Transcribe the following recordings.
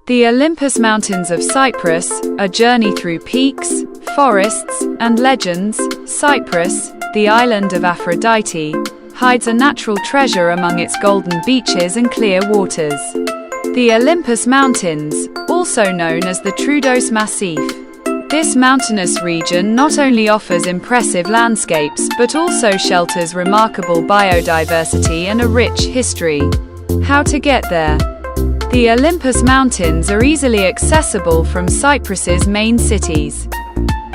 The Olympus Mountains of Cyprus, a journey through peaks, forests, and legends. Cyprus, the island of Aphrodite, hides a natural treasure among its golden beaches and clear waters. The Olympus Mountains, also known as the Troodos Massif. This mountainous region not only offers impressive landscapes but also shelters remarkable biodiversity and a rich history. How to get there? The Olympus Mountains are easily accessible from Cyprus's main cities.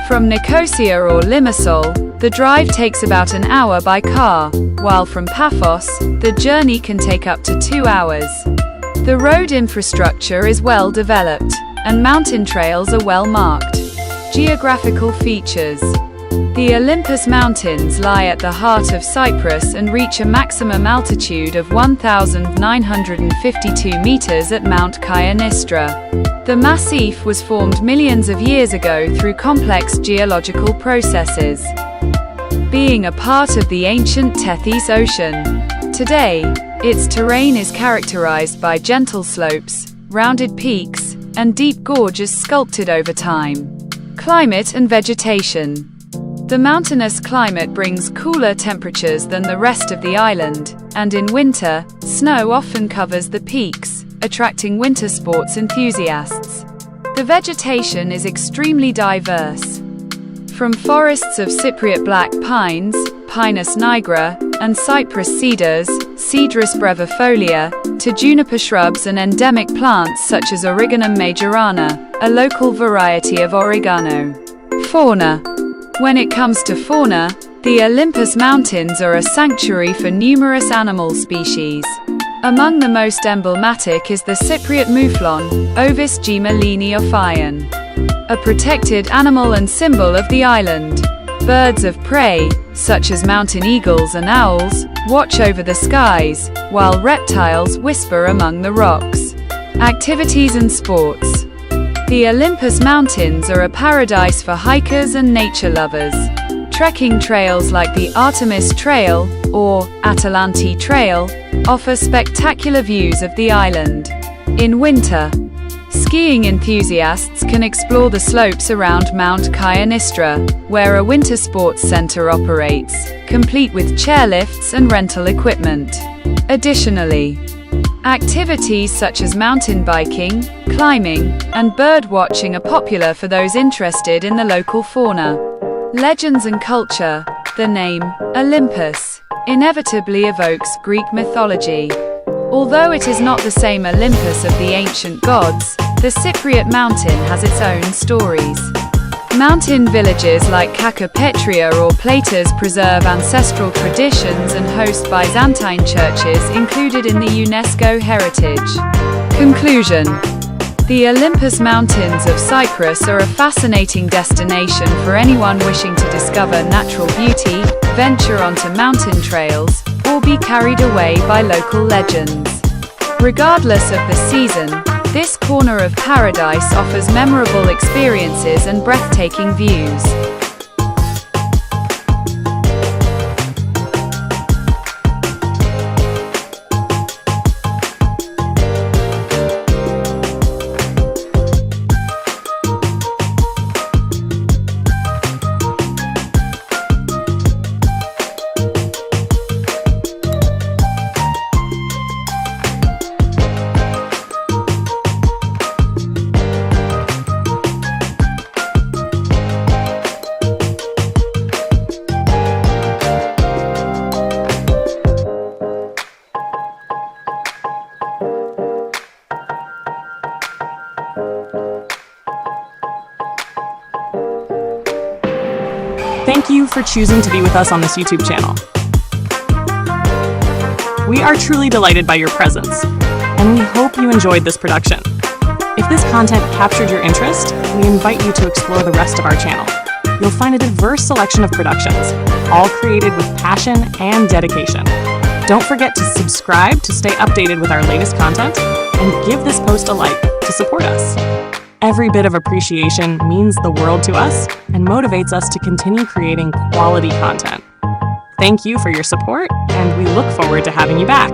From Nicosia or Limassol, the drive takes about an hour by car, while from Paphos, the journey can take up to 2 hours. The road infrastructure is well developed, and mountain trails are well marked. Geographical features. The Olympus Mountains lie at the heart of Cyprus and reach a maximum altitude of 1,952 meters at Mount Kyanistra. The massif was formed millions of years ago through complex geological processes, being a part of the ancient Tethys Ocean. Today, its terrain is characterized by gentle slopes, rounded peaks, and deep gorges sculpted over time. Climate and vegetation. The mountainous climate brings cooler temperatures than the rest of the island, and in winter, snow often covers the peaks, attracting winter sports enthusiasts. The vegetation is extremely diverse. From forests of Cypriot black pines, Pinus nigra, and Cyprus cedars, Cedrus brevifolia, to juniper shrubs and endemic plants such as Origanum majorana, a local variety of oregano. Fauna. When it comes to fauna, the Olympus Mountains are a sanctuary for numerous animal species. Among the most emblematic is the Cypriot mouflon, Ovis gemelini ophion, a protected animal and symbol of the island. Birds of prey, such as mountain eagles and owls, watch over the skies, while reptiles whisper among the rocks. Activities and sports. The Olympus Mountains are a paradise for hikers and nature lovers. Trekking trails like the Artemis Trail, or Atalanti Trail, offer spectacular views of the island. In winter, skiing enthusiasts can explore the slopes around Mount Kyanistra, where a winter sports center operates, complete with chairlifts and rental equipment. Additionally, activities such as mountain biking, climbing, and bird watching are popular for those interested in the local fauna. Legends and culture. The name, Olympus, inevitably evokes Greek mythology. Although it is not the same Olympus of the ancient gods, the Cypriot mountain has its own stories. Mountain villages like Kakopetria or Platas preserve ancestral traditions and host Byzantine churches included in the UNESCO heritage. Conclusion. The Olympus Mountains of Cyprus are a fascinating destination for anyone wishing to discover natural beauty, venture onto mountain trails, or be carried away by local legends. Regardless of the season, this corner of paradise offers memorable experiences and breathtaking views. Thank you for choosing to be with us on this YouTube channel. We are truly delighted by your presence, and we hope you enjoyed this production. If this content captured your interest, we invite you to explore the rest of our channel. You'll find a diverse selection of productions, all created with passion and dedication. Don't forget to subscribe to stay updated with our latest content, and give this post a like to support us. Every bit of appreciation means the world to us and motivates us to continue creating quality content. Thank you for your support, and we look forward to having you back.